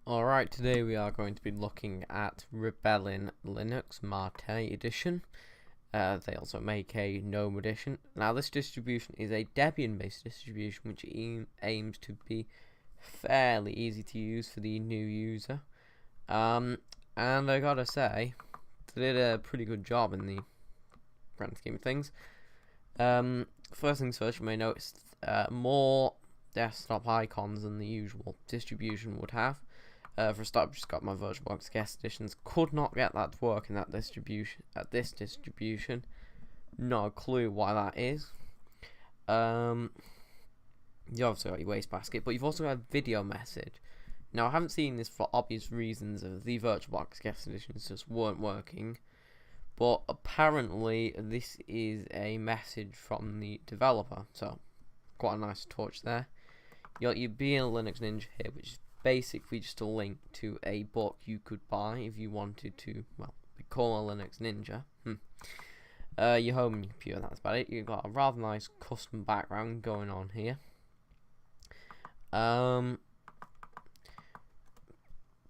Alright, today we are going to be looking at Rebellin Linux Mate edition. They also make a GNOME edition. Now this distribution is a Debian based distribution which aims to be fairly easy to use for the new user. And I gotta say, they did a pretty good job in the grand scheme of things. First things first, you may notice more desktop icons than the usual distribution would have. For a start, I've just got my Rhythmbox guest editions. Could not get that to work in that distribution. At this distribution, not a clue why that is. You obviously got your wastebasket, but you've also got a video message. Now I haven't seen this for obvious reasons. The Rhythmbox guest editions just weren't working, but apparently this is a message from the developer, so quite a nice touch there. You got your Being a Linux Ninja here, which is basically just a link to a book you could buy if you wanted to, well, become a Linux Ninja. Your home and your computer, that's about it. You've got a rather nice custom background going on here.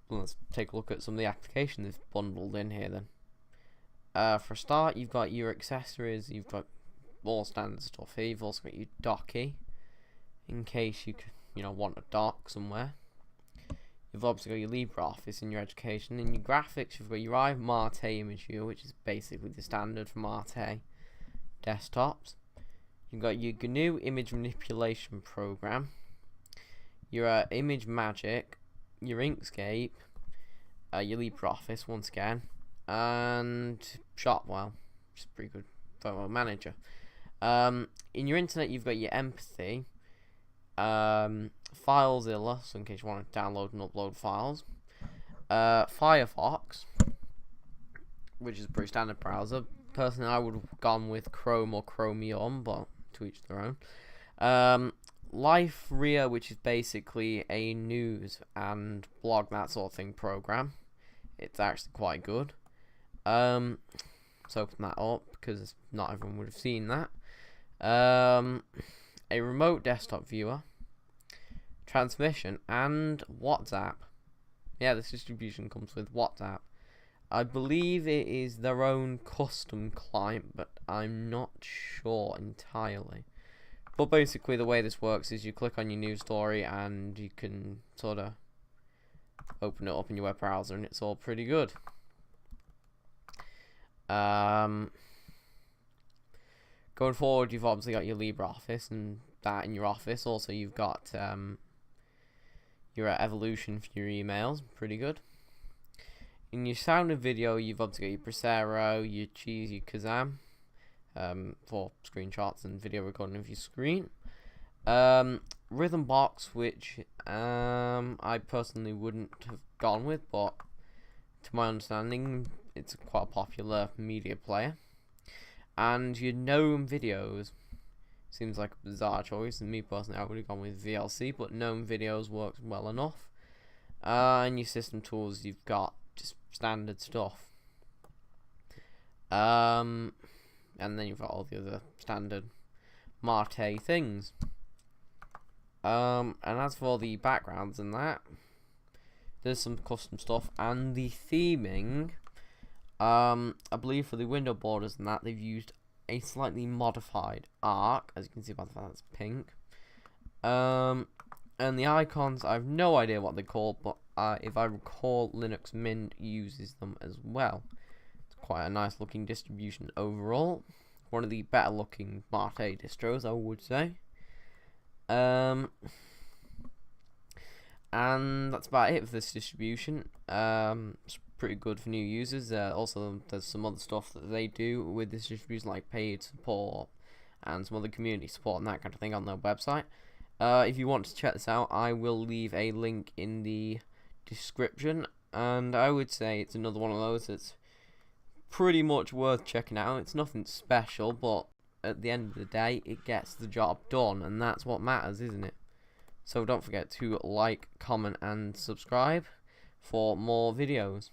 Let's take a look at some of the applications they've bundled in here then. For a start, you've got your accessories, you've got all standard stuff here. You've also got your docky, in case you want a dock somewhere. You've obviously got your LibreOffice in your education. In your graphics, you've got your Mate image viewer, which is basically the standard for Mate desktops. You've got your GNU image manipulation program, your image magic, your Inkscape, your LibreOffice once again, and Shotwell, which is pretty good photo manager. In your internet, you've got your Empathy, FileZilla, so in case you want to download and upload files, Firefox, which is a pretty standard browser. Personally, I would have gone with Chrome or Chromium, but to each their own. LifeRia, which is basically a news and blog, that sort of thing program. It's actually quite good. Let's open that up because not everyone would have seen that. A remote desktop viewer, transmission, and WhatsApp. Yeah, this distribution comes with WhatsApp. I believe it is their own custom client, but I'm not sure entirely. But basically the way this works is you click on your news story and you can sort of open it up in your web browser and it's all pretty good. Going forward, you've obviously got your LibreOffice and that in your office. Also, you've got your Evolution for your emails, pretty good. In your sound and video, you've obviously got your Presero, your Cheese, your Kazam, for screenshots and video recording of your screen. Rhythmbox, which I personally wouldn't have gone with, but to my understanding, it's quite a popular media player. And your GNOME videos seems like a bizarre choice, and me personally I would have gone with VLC, but GNOME videos works well enough. And your system tools, you've got just standard stuff. And then you've got all the other standard Mate things. And as for the backgrounds and that, there's some custom stuff, and the theming, I believe for the window borders and that, they've used a slightly modified arc, as you can see by the fact that's pink. And the icons, I have no idea what they're called, but if I recall, Linux Mint uses them as well. It's quite a nice looking distribution overall. One of the better looking Mate distros, I would say. And that's about it for this distribution. It's pretty good for new users. Also, there's some other stuff that they do with this distribution, like paid support and some other community support and that kind of thing on their website. If you want to check this out, I will leave a link in the description, and I would say it's another one of those that's pretty much worth checking out. It's nothing special, but at the end of the day, it gets the job done, and that's what matters, isn't it? So don't forget to like, comment, and subscribe for more videos.